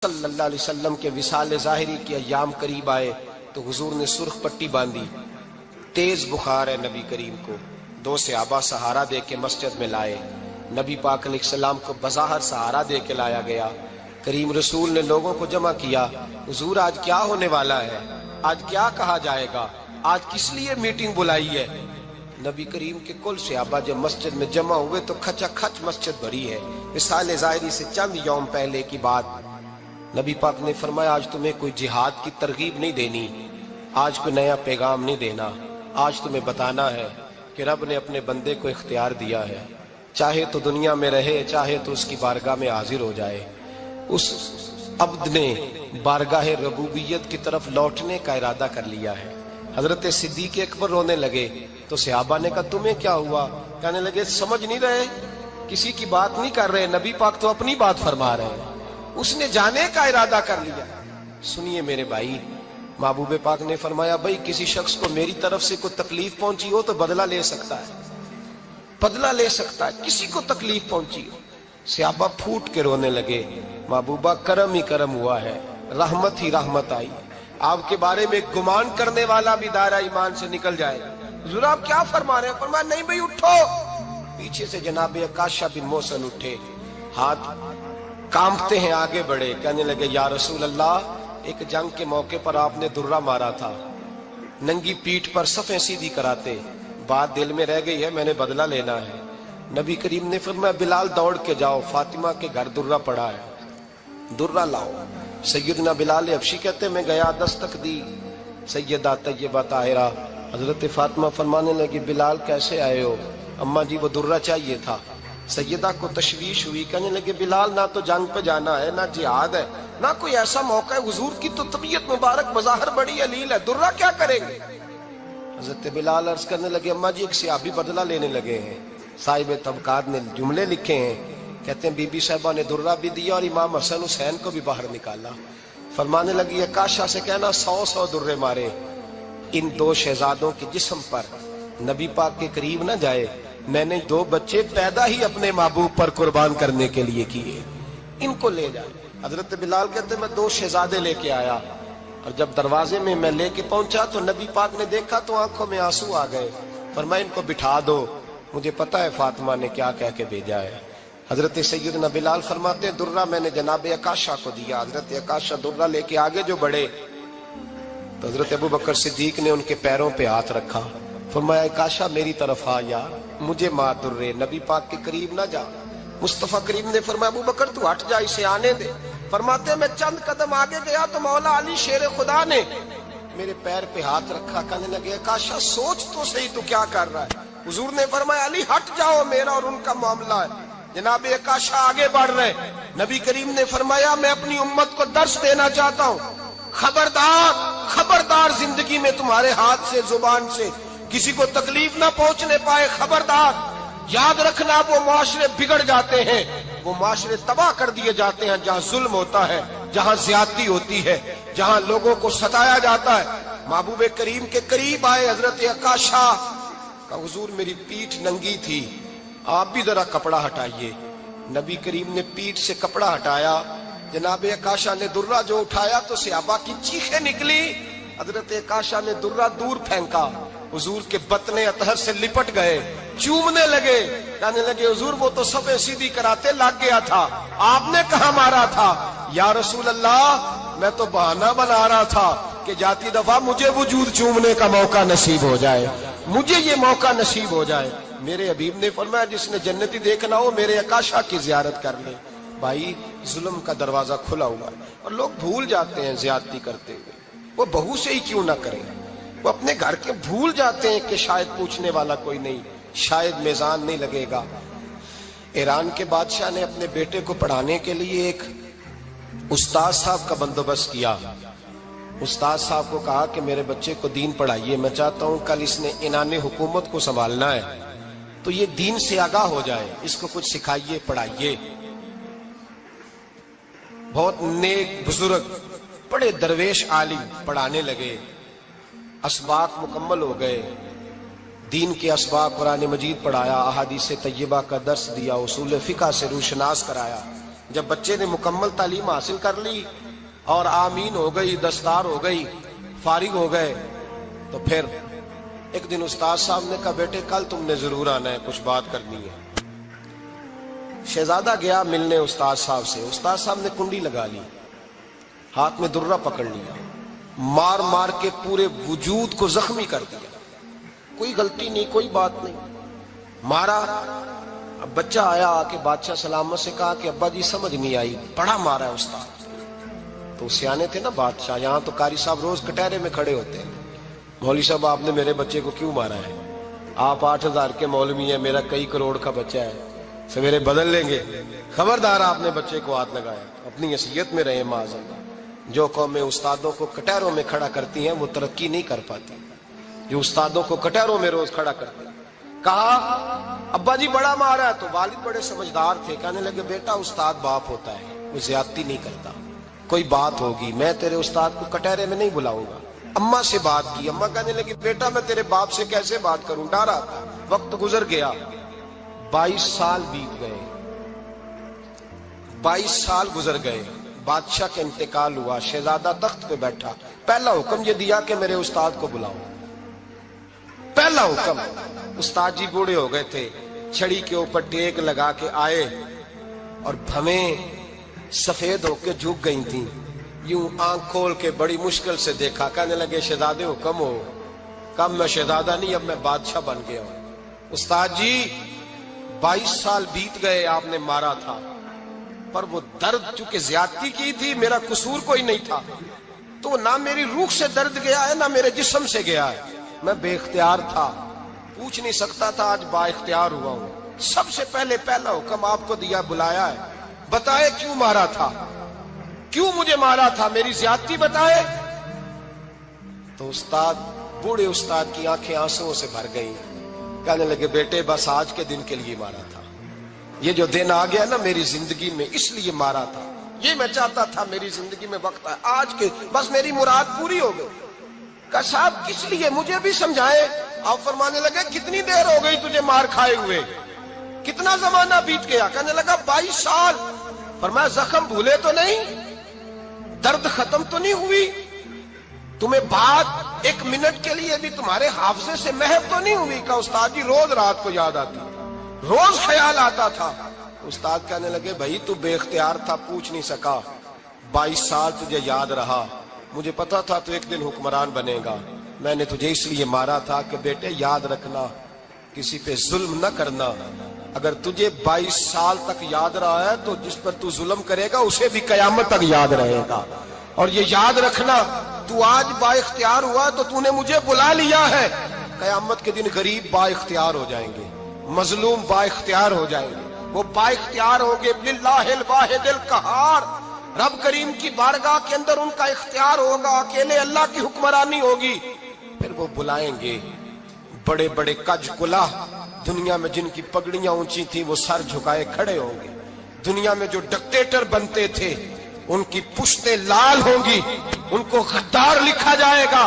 صلی اللہ علیہ وسلم کے وصال ظاہری کے ایام قریب آئے تو حضور نے سرخ پٹی باندھی، تیز بخار ہے نبی کریم کو، دو صحابہ سہارا دے کے مسجد میں لائے، نبی پاک علیہ السلام کو بظاہر سہارا دے کے لایا گیا۔ کریم رسول نے لوگوں کو جمع کیا، حضور آج کیا ہونے والا ہے، آج کیا کہا جائے گا، آج کس لیے میٹنگ بلائی ہے؟ نبی کریم کے کل صحابہ جب مسجد میں جمع ہوئے تو کھچا کھچ مسجد بھری ہے۔ وصال ظاہری سے چند یوم پہلے کی بات، نبی پاک نے فرمایا آج تمہیں کوئی جہاد کی ترغیب نہیں دینی، آج کوئی نیا پیغام نہیں دینا، آج تمہیں بتانا ہے کہ رب نے اپنے بندے کو اختیار دیا ہے، چاہے تو دنیا میں رہے، چاہے تو اس کی بارگاہ میں حاضر ہو جائے۔ اس عبد نے بارگاہ ربوبیت کی طرف لوٹنے کا ارادہ کر لیا ہے۔ حضرت صدیق اکبر رونے لگے تو صحابہ نے کہا تمہیں کیا ہوا؟ کہنے لگے سمجھ نہیں رہے، کسی کی بات نہیں کر رہے، نبی پاک تو اپنی بات فرما رہے ہیں، اس نے جانے کا ارادہ کر لیا۔ سنیے میرے بھائی، محبوب پاک نے فرمایا بھائی کسی شخص کو میری طرف سے کوئی تکلیف پہنچی ہو تو بدلہ لے سکتا ہے، بدلہ لے سکتا ہے، کسی کو تکلیف پہنچی ہو۔ صحابہ پھوٹ کے رونے لگے، محبوبہ کرم ہی کرم ہوا ہے، رحمت ہی رحمت آئی، آپ کے بارے میں گمان کرنے والا بھی دائرہ ایمان سے نکل جائے گا۔ حضور آپ کیا فرما رہے ہیں؟ فرمایا نہیں بھائی اٹھو۔ پیچھے سے جناب عکاشہ بن محصن اٹھے، ہاتھ کانپتے ہیں، آگے بڑھے، کہنے لگے یا رسول اللہ، ایک جنگ کے موقع پر آپ نے درہ مارا تھا، ننگی پیٹھ پر صفیں سیدھی کراتے، بات دل میں رہ گئی ہے، میں نے بدلہ لینا ہے۔ نبی کریم نے فرمایا بلال دوڑ کے جاؤ، فاطمہ کے گھر درہ پڑا ہے، درہ لاؤ۔ سیدنا بلال حبشی کہتے میں گیا، دستک دی سیدہ طیبہ طاہرہ، حضرت فاطمہ فرمانے لگی بلال کیسے آئے ہو؟ اماں جی وہ درہ چاہیے تھا۔ سیدہ کو تشویش ہوئی، کہنے لگے بلال نہ تو جنگ پہ جانا ہے، نہ جہاد ہے، نہ کوئی ایسا موقع ہے، حضور کی تو طبیعت مبارک بظاہر بڑی علیل ہے، درہ کیا کریں گے؟ حضرت بلال عرض کرنے لگے اماں جی ایک صحابی بدلہ لینے لگے ہیں، صاحب طبقات نے جملے لکھے ہیں، کہتے ہیں بی بی صاحبہ نے درہ بھی دیا اور امام حسن حسین کو بھی باہر نکالا۔ فرمانے لگی عکاشہ سے کہنا 100 درے مارے، ان دو شہزادوں کے جسم پر نبی پاک کے قریب نہ جائے، میں نے 2 بچے پیدا ہی اپنے محبوب پر قربان کرنے کے لیے کیے، ان کو لے جائے۔ حضرت بلال کہتے میں 2 شہزادے لے کے آیا، اور جب دروازے میں میں لے کے پہنچا تو نبی پاک نے دیکھا تو آنکھوں میں آنسو آ گئے۔ فرمایا ان کو بٹھا دو، مجھے پتا ہے فاطمہ نے کیا کہہ کے بھیجا ہے۔ حضرت سیدنا بلال فرماتے ہیں درہ میں نے جناب عکاشہ کو دیا، حضرت عکاشہ درہ لے کے آگے جو بڑھے تو حضرت ابو بکر صدیق نے ان کے پیروں پہ ہاتھ رکھا، فرمایا عکاشہ میری طرف آ یار، مجھے مار درے، نبی پاک کے قریب نہ جا۔ مصطفیٰ کریم نے فرمایا ابو بکر تو ہٹ جا، اسے آنے دے۔ فرماتے ہیں میں چند قدم آگے گیا تو مولا علی شیر خدا نے میرے پیر پہ ہاتھ رکھا، کہنے لگے عکاشہ سوچ تو صحیح تو کیا کر رہا ہے؟ حضور نے فرمایا علی ہٹ جاؤ، میرا اور ان کا معاملہ ہے۔ جناب عکاشہ آگے بڑھ رہے، نبی کریم نے فرمایا میں اپنی امت کو درس دینا چاہتا ہوں، خبردار خبردار زندگی میں تمہارے ہاتھ سے زبان سے کسی کو تکلیف نہ پہنچنے پائے، خبردار یاد رکھنا وہ معاشرے بگڑ جاتے ہیں، وہ معاشرے تباہ کر دیے جاتے ہیں جہاں ظلم ہوتا ہے، جہاں زیادتی ہوتی ہے، جہاں لوگوں کو ستایا جاتا ہے۔ محبوب کریم کے قریب آئے حضرت عکاشہ کا، حضور میری پیٹھ ننگی تھی، آپ بھی ذرا کپڑا ہٹائیے۔ نبی کریم نے پیٹھ سے کپڑا ہٹایا، جناب عکاشہ نے درہ جو اٹھایا تو صحابہ کی چیخیں نکلی، حضرت عکاشہ نے درہ دور پھینکا، حضور کے بطن اطہر سے لپٹ گئے، چومنے لگے، کہنے لگے حضور وہ تو صفیں سیدھی کراتے لگ گیا تھا، آپ نے کہاں مارا تھا؟ یا رسول اللہ میں تو بہانہ بنا رہا تھا کہ جاتی دفعہ مجھے وجود چومنے کا موقع نصیب ہو جائے، مجھے یہ موقع نصیب ہو جائے۔ میرے حبیب نے فرمایا جس نے جنتی دیکھنا ہو میرے عکاشہ کی زیارت کر لے۔ بھائی ظلم کا دروازہ کھلا ہوا ہے اور لوگ بھول جاتے ہیں زیادتی کرتے ہوئے، وہ بہو سے ہی کیوں نہ کریں، وہ اپنے گھر کے بھول جاتے ہیں کہ شاید پوچھنے والا کوئی نہیں، شاید میزان نہیں لگے گا۔ ایران کے بادشاہ نے اپنے بیٹے کو پڑھانے کے لیے ایک استاد صاحب کا بندوبست کیا۔ استاد صاحب کو کہا کہ میرے بچے کو دین پڑھائیے، میں چاہتا ہوں کل اس نے عنان حکومت کو سنبھالنا ہے تو یہ دین سے آگاہ ہو جائے، اس کو کچھ سکھائیے پڑھائیے۔ بہت نیک بزرگ بڑے درویش عالم پڑھانے لگے، اسباق مکمل ہو گئے، دین کے اسباق قرآن مجید پڑھایا، احادیث طیبہ کا درس دیا، اصول فقہ سے روشناس کرایا۔ جب بچے نے مکمل تعلیم حاصل کر لی اور آمین ہو گئی، دستار ہو گئی، فارغ ہو گئے، تو پھر ایک دن استاد صاحب نے کہا بیٹے کل تم نے ضرور آنا ہے، کچھ بات کرنی ہے۔ شہزادہ گیا ملنے استاد صاحب سے، استاد صاحب نے کنڈی لگا لی، ہاتھ میں درہ پکڑ لیا، مار مار کے پورے وجود کو زخمی کر دیا، کوئی غلطی نہیں، کوئی بات نہیں، مارا۔ اب بچہ آیا آ کے بادشاہ سلامت سے کہا کہ ابا جی سمجھ نہیں آئی، بڑا مارا ہے استاد۔ تو سیانے تھے نا بادشاہ، یہاں تو قاری صاحب روز کٹہرے میں کھڑے ہوتے ہیں، مولوی صاحب آپ نے میرے بچے کو کیوں مارا ہے؟ آپ 8,000 کے مولوی ہیں، میرا کئی کروڑ کا بچہ ہے، سویرے بدل لیں گے، خبردار آپ نے بچے کو ہاتھ لگایا، اپنی حیثیت میں رہے معاذ اللہ۔ جو قومیں استادوں کو کٹہروں میں کھڑا کرتی ہیں وہ ترقی نہیں کر پاتی، جو استادوں کو کٹہروں میں روز کھڑا کرتے ہیں۔ کہا ابا جی بڑا مارا ہے، تو والد بڑے سمجھدار تھے، کہنے لگے بیٹا استاد باپ ہوتا ہے، وہ زیادتی نہیں کرتا، کوئی بات ہوگی میں تیرے استاد کو کٹہرے میں نہیں بلاؤں گا۔ اماں سے بات کی، اماں کہنے لگی بیٹا میں تیرے باپ سے کیسے بات کروں، ڈرا تھا۔ وقت گزر گیا، 22 سال بیت گئے، 22 سال گزر گئے، بادشاہ کا انتقال ہوا، شہزادہ تخت پہ بیٹھا، پہلا حکم یہ دیا کہ میرے استاد کو بلاؤ، پہلا حکم۔ استاد جی بوڑھے ہو گئے تھے، چھڑی کے اوپر ٹیک لگا کے آئے اور بھویں سفید ہو کے جھک گئی تھیں، یوں آنکھ کھول کے بڑی مشکل سے دیکھا، کہنے لگے شہزادے حکم ہو۔ کب میں شہزادہ نہیں، اب میں بادشاہ بن گیا ہوں۔ استاد جی 22 سال بیت گئے، آپ نے مارا تھا، پر وہ درد چونکہ زیادتی کی تھی، میرا قصور کوئی نہیں تھا، تو نہ میری روح سے درد گیا ہے نہ میرے جسم سے گیا ہے، میں بے اختیار تھا، پوچھ نہیں سکتا تھا، آج با اختیار ہوا ہوں۔ سب سے پہلے پہلا حکم آپ کو دیا، بلایا ہے، بتائے کیوں مارا تھا، کیوں مجھے مارا تھا، میری زیادتی بتائے۔ تو استاد، بوڑھے استاد کی آنکھیں آنسوؤں سے بھر گئی، کہنے لگے بیٹے بس آج کے دن کے لیے مارا تھا، یہ جو دن آ گیا نا میری زندگی میں اس لیے مارا تھا، یہ میں چاہتا تھا میری زندگی میں وقت آئے، آج کے بس میری مراد پوری ہو گئی۔ کہا صاحب کس لیے، مجھے بھی سمجھائے۔ آپ فرمانے لگے کتنی دیر ہو گئی تجھے مار کھائے ہوئے، کتنا زمانہ بیت گیا؟ کہنے لگا 22 سال۔ فرمایا زخم بھولے تو نہیں، درد ختم تو نہیں ہوئی، تمہیں بات 1 منٹ کے لیے بھی تمہارے حافظے سے محو تو نہیں ہوئی؟ کہا استاد جی روز رات کو یاد آتی، روز خیال آتا تھا۔ استاد کہنے لگے بھائی تو بے اختیار تھا، پوچھ نہیں سکا، 22 سال تجھے یاد رہا، مجھے پتا تھا تو ایک دن حکمران بنے گا، میں نے تجھے اس لیے مارا تھا کہ بیٹے یاد رکھنا، کسی پہ ظلم نہ کرنا، اگر تجھے 22 سال تک یاد رہا ہے تو جس پر تو ظلم کرے گا اسے بھی قیامت تک یاد رہے گا، اور یہ یاد رکھنا تو آج با اختیار ہوا تو تو نے مجھے بلا لیا ہے، قیامت کے دن غریب با اختیار ہو جائیں گے، مظلوم با اختیار ہو جائیں گے، وہ با اختیار ہوں گے، للہ الواحد القہار، رب کریم کی بارگاہ کے اندر ان کا اختیار ہوگا، اکیلے اللہ کی حکمرانی ہوگی، پھر وہ بلائیں گے، بڑے بڑے کج کلاہ دنیا میں جن کی پگڑیاں اونچی تھیں وہ سر جھکائے کھڑے ہوں گے، دنیا میں جو ڈکٹیٹر بنتے تھے ان کی پشتیں لال ہوں گی، ان کو غدار لکھا جائے گا،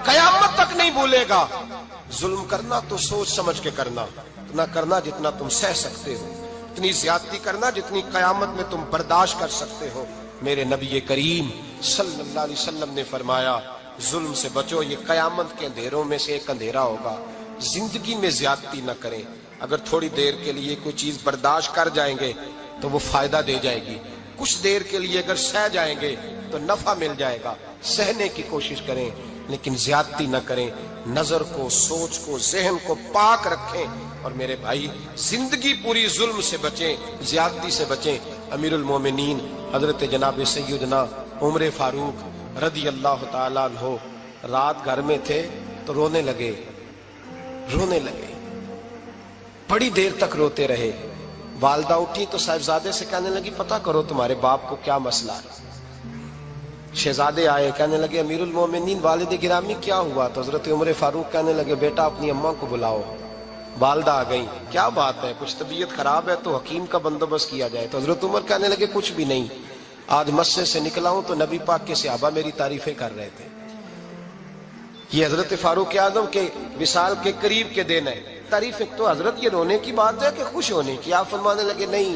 قیامت تک نہیں بھولے گا۔ ظلم کرنا تو سوچ سمجھ کے کرنا، اتنا کرنا جتنا تم سہ سکتے ہو، اتنی زیادتی کرنا جتنی قیامت میں تم برداشت کر سکتے ہو۔ میرے نبی کریم صلی اللہ علیہ وسلم نے فرمایا ظلم سے بچو، یہ قیامت کے اندھیروں میں سے ایک اندھیرا ہوگا، زندگی میں زیادتی نہ کریں، اگر تھوڑی دیر کے لیے کوئی چیز برداشت کر جائیں گے تو وہ فائدہ دے جائے گی، کچھ دیر کے لیے اگر سہ جائیں گے تو نفع مل جائے گا، سہنے کی کوشش کریں لیکن زیادتی نہ کریں، نظر کو، سوچ کو، ذہن کو پاک رکھیں، اور میرے بھائی زندگی پوری ظلم سے بچیں، زیادتی سے بچیں۔ امیر المومنین حضرت جناب سیدنا عمر فاروق رضی اللہ تعالیٰ عنہ رات گھر میں تھے تو رونے لگے، بڑی دیر تک روتے رہے، والدہ اٹھی تو صاحبزادے سے کہنے لگی پتہ کرو تمہارے باپ کو کیا مسئلہ ہے۔ شہزادے آئے، کہنے لگے امیر المومنین والد گرامی کیا ہوا؟ تو حضرت عمر فاروق کہنے لگے بیٹا اپنی اماں کو بلاؤ۔ والدہ آ گئی، کیا بات ہے؟ کچھ طبیعت خراب ہے تو حکیم کا بندوبست کیا جائے۔ تو حضرت عمر کہنے لگے کچھ بھی نہیں، آج مسجد سے نکلا ہوں تو نبی پاک کے صحابہ میری تعریفیں کر رہے تھے۔ یہ حضرت فاروق اعظم کے وصال کے قریب کے دن ہے، تعریفیں تو حضرت یہ رونے کی بات ہے کہ خوش ہونے کی؟ آپ فرمانے لگے نہیں،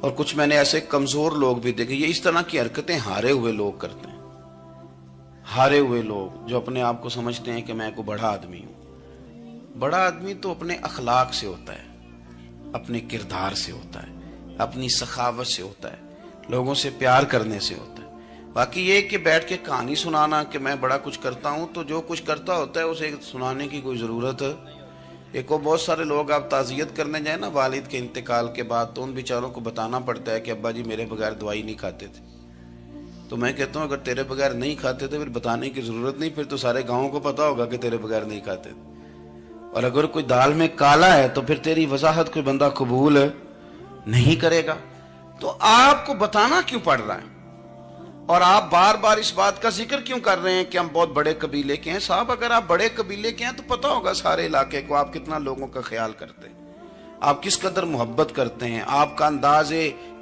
اور کچھ میں نے ایسے کمزور لوگ بھی دیکھے. یہ اس طرح کی حرکتیں ہارے ہوئے لوگ کرتے ہیں. ہارے ہوئے لوگ جو اپنے آپ کو سمجھتے ہیں کہ میں کوئی بڑا آدمی ہوں. بڑا آدمی تو اپنے اخلاق سے ہوتا ہے, اپنے کردار سے ہوتا ہے, اپنی سخاوت سے ہوتا ہے, لوگوں سے پیار کرنے سے ہوتا ہے. باقی یہ کہ بیٹھ کے کہانی سنانا کہ میں بڑا کچھ کرتا ہوں, تو جو کچھ کرتا ہوتا ہے اسے سنانے کی کوئی ضرورت. ایک اور بہت سارے لوگ آپ تعزیت کرنے جائیں نا والد کے انتقال کے بعد, تو ان بیچاروں کو بتانا پڑتا ہے کہ ابا جی میرے بغیر دوائی نہیں کھاتے تھے. تو میں کہتا ہوں اگر تیرے بغیر نہیں کھاتے تھے پھر بتانے کی ضرورت نہیں, پھر تو سارے گاؤں کو پتا ہوگا کہ تیرے بغیر نہیں کھاتے تھے. اور اگر کوئی دال میں کالا ہے تو پھر تیری وضاحت کوئی بندہ قبول نہیں کرے گا. تو آپ کو بتانا کیوں پڑ رہا ہے, اور آپ بار بار اس بات کا ذکر کیوں کر رہے ہیں کہ ہم بہت بڑے قبیلے کے ہیں؟ صاحب اگر آپ بڑے قبیلے کے ہیں تو پتا ہوگا سارے علاقے کو آپ کتنا لوگوں کا خیال کرتے ہیں, آپ کس قدر محبت کرتے ہیں, آپ کا انداز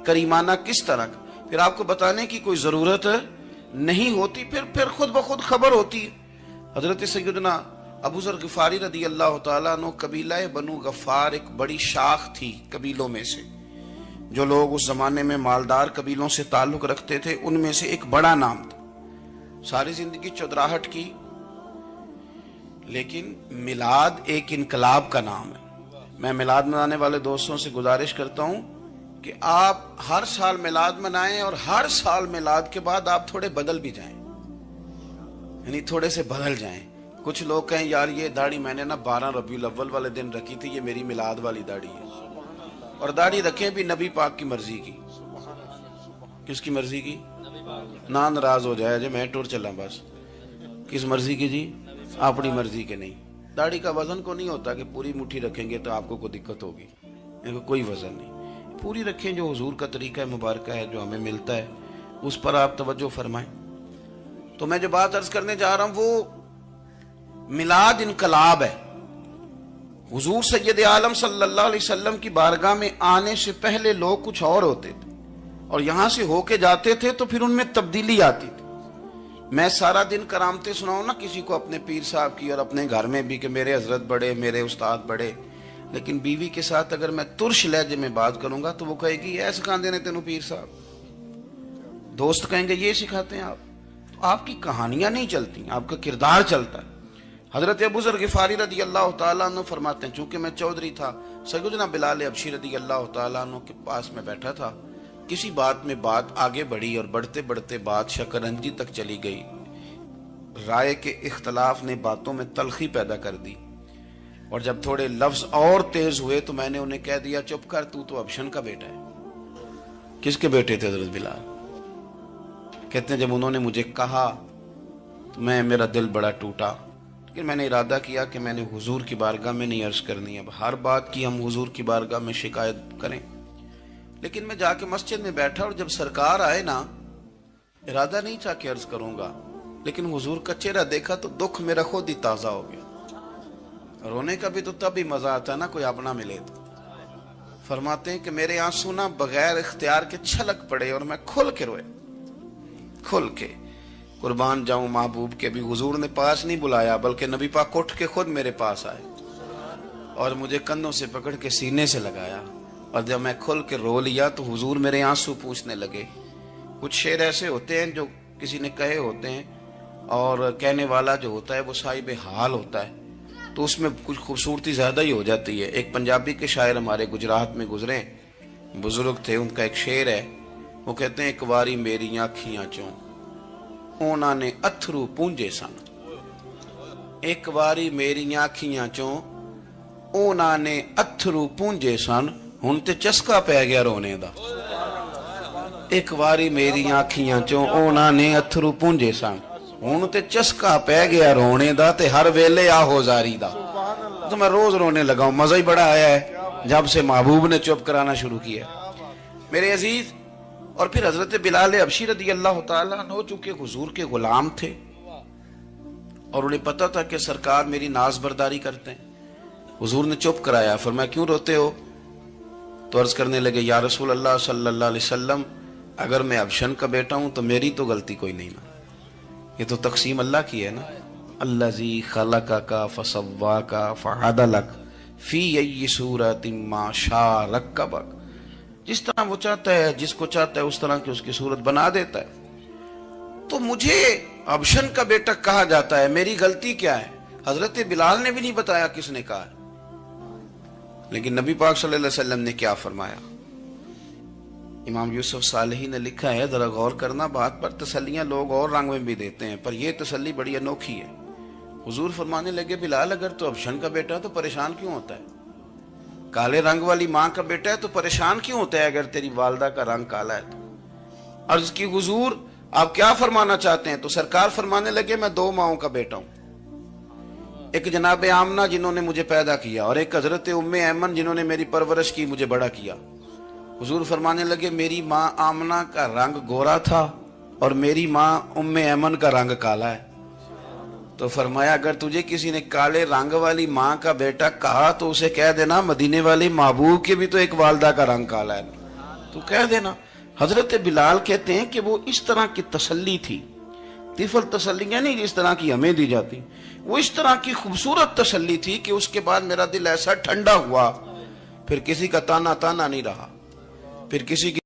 کریمانہ کس طرح کا. پھر آپ کو بتانے کی کوئی ضرورت نہیں ہوتی, پھر خود بخود خبر ہوتی. حضرت سیدنا ابو ذر غفاری رضی اللہ تعالیٰ عنہ, قبیلہ بنو غفار ایک بڑی شاخ تھی قبیلوں میں سے. جو لوگ اس زمانے میں مالدار قبیلوں سے تعلق رکھتے تھے ان میں سے ایک بڑا نام تھا. ساری زندگی چودراہٹ کی, لیکن میلاد ایک انقلاب کا نام ہے. میں میلاد منانے والے دوستوں سے گزارش کرتا ہوں کہ آپ ہر سال میلاد منائیں, اور ہر سال میلاد کے بعد آپ تھوڑے بدل بھی جائیں, یعنی تھوڑے سے بدل جائیں. کچھ لوگ کہیں یار یہ داڑھی میں نے نا 12 ربیع الاول والے دن رکھی تھی, یہ میری میلاد والی داڑھی ہے. اور داڑھی رکھیں بھی نبی پاک کی مرضی کی. کس کی مرضی کی؟ نہ ناراض ہو جائے جی میں ٹور چلا بس. کس مرضی کی جی؟ اپنی مرضی کے نہیں. داڑھی کا وزن کو نہیں ہوتا کہ پوری مٹھی رکھیں گے تو آپ کو کوئی دقت ہوگی, کوئی وزن نہیں. پوری رکھیں, جو حضور کا طریقہ مبارکہ ہے جو ہمیں ملتا ہے اس پر آپ توجہ فرمائیں. تو میں جو بات عرض کرنے جا رہا ہوں وہ میلاد انقلاب ہے. حضور سید عالم صلی اللہ علیہ وسلم کی بارگاہ میں آنے سے پہلے لوگ کچھ اور ہوتے تھے, اور یہاں سے ہو کے جاتے تھے تو پھر ان میں تبدیلی آتی تھی. میں سارا دن کرامتیں سناؤں نا کسی کو اپنے پیر صاحب کی اور اپنے گھر میں بھی کہ میرے حضرت بڑے, میرے استاد بڑے, لیکن بیوی کے ساتھ اگر میں ترش لہجے میں بات کروں گا تو وہ کہے گی یہ سکھاندے نے تینوں پیر صاحب. دوست کہیں گے یہ سکھاتے ہیں آپ. تو آپ کی کہانیاں نہیں چلتی, آپ کا کردار چلتا ہے. حضرت ابو ذر غفاری رضی اللہ تعالیٰ عنہ فرماتے ہیں چونکہ میں چودھری تھا, سیدنا بلال حبشی رضی اللہ تعالیٰ عنہ کے پاس میں بیٹھا تھا. کسی بات میں بات آگے بڑھی اور بڑھتے بڑھتے بات شکرنجی تک چلی گئی. رائے کے اختلاف نے باتوں میں تلخی پیدا کر دی, اور جب تھوڑے لفظ اور تیز ہوئے تو میں نے انہیں کہہ دیا چپ کر, تو ابشن کا بیٹا ہے. کس کے بیٹے تھے حضرت بلال؟ کہتے ہیں جب انہوں نے مجھے کہا تو میرا دل بڑا ٹوٹا, لیکن میں نے ارادہ کیا کہ میں نے حضور کی بارگاہ میں نہیں عرض کرنی. اب ہر بات کی ہم حضور کی بارگاہ میں شکایت کریں. لیکن میں جا کے مسجد میں بیٹھا, اور جب سرکار آئے نا, ارادہ نہیں تھا کہ عرض کروں گا, لیکن حضور کا چہرہ دیکھا تو دکھ میرا خود ہی تازہ ہو گیا. رونے کا بھی تو تب ہی مزہ آتا ہے نا کوئی اپنا ملے تو. فرماتے ہیں کہ میرے آنسو نا بغیر اختیار کے چھلک پڑے, اور میں کھل کے روئے, کھل کے. قربان جاؤں محبوب کے بھی حضور نے پاس نہیں بلایا, بلکہ نبی پاک اٹھ کے خود میرے پاس آئے اور مجھے کندھوں سے پکڑ کے سینے سے لگایا. اور جب میں کھل کے رو لیا تو حضور میرے آنسو پوچھنے لگے. کچھ شعر ایسے ہوتے ہیں جو کسی نے کہے ہوتے ہیں, اور کہنے والا جو ہوتا ہے وہ صاحب حال ہوتا ہے, تو اس میں کچھ خوبصورتی زیادہ ہی ہو جاتی ہے. ایک پنجابی کے شاعر ہمارے گجرات میں گزرے, بزرگ تھے, ان کا ایک شعر ہے, وہ کہتے ہیں ایک واری میری آنکھیاں چوں اونا نے اتھرو پونجے سن. ایک واری میری آنکھیاں چوں اونا نے اتھرو پونجے سن, ہن تے چسکا پہ گیا رونے دا. ایک واری میری آنکھیاں چوں اونا نے اتھرو پونجے سن, ہن تے چسکا پہ گیا رونے دا, تے ہر ویلے آہو زاری دا. تو میں روز رونے لگا ہوں, مزہ ہی بڑا آیا ہے جب سے محبوب نے چپ کرانا شروع کیا میرے عزیز. اور پھر حضرت بلال حبشی رضی اللہ تعالیٰ عنہ چونکہ حضور کے غلام تھے, اور انہیں پتا تھا کہ سرکار میری ناز برداری کرتے ہیں, حضور نے چپ کرایا. فرمایا کیوں روتے ہو؟ تو عرض کرنے لگے یا رسول اللہ صلی اللہ علیہ وسلم, اگر میں ابشن کا بیٹا ہوں تو میری تو غلطی کوئی نہیں نا, یہ تو تقسیم اللہ کی ہے نا. الذی خلقک فسواک فعدلک فی ای صورت ما شاء رکبک. جس طرح وہ چاہتا ہے، جس کو چاہتا ہے اس طرح کی اس کی صورت بنا دیتا ہے. تو مجھے ابشن کا بیٹا کہا جاتا ہے، میری غلطی کیا ہے؟ حضرت بلال نے بھی نہیں بتایا کس نے کہا ہے. لیکن نبی پاک صلی اللہ علیہ وسلم نے کیا فرمایا؟ امام یوسف صالحی نے لکھا ہے، ذرا غور کرنا بات پر، تسلیاں لوگ اور رنگ میں بھی دیتے ہیں پر یہ تسلی بڑی انوکھی ہے. حضور فرمانے لگے، بلال اگر تو ابشن کا بیٹا تو پریشان کیوں ہوتا ہے؟ کالے رنگ والی ماں کا بیٹا ہے تو پریشان کیوں ہوتا ہے اگر تیری والدہ کا رنگ کالا ہے تو؟ عرض کی حضور آپ کیا فرمانا چاہتے ہیں؟ تو سرکار فرمانے لگے، میں 2 ماؤں کا بیٹا ہوں، ایک جناب آمنہ جنہوں نے مجھے پیدا کیا اور ایک حضرت ام ایمن جنہوں نے میری پرورش کی، مجھے بڑا کیا. حضور فرمانے لگے، میری ماں آمنہ کا رنگ گورا تھا اور میری ماں ام ایمن کا رنگ کالا ہے. تو فرمایا اگر تجھے کسی نے کالے رنگ والی ماں کا بیٹا کہا تو اسے کہہ دینا مدینے والی محبوب کے بھی تو ایک والدہ کا رنگ کالا ہے، تو کہہ دینا. حضرت بلال کہتے ہیں کہ وہ اس طرح کی تسلی تھی، طفل تسلیاں نہیں جس طرح کی ہمیں دی جاتی، وہ اس طرح کی خوبصورت تسلی تھی کہ اس کے بعد میرا دل ایسا ٹھنڈا ہوا، پھر کسی کا تانا نہیں رہا، پھر کسی کی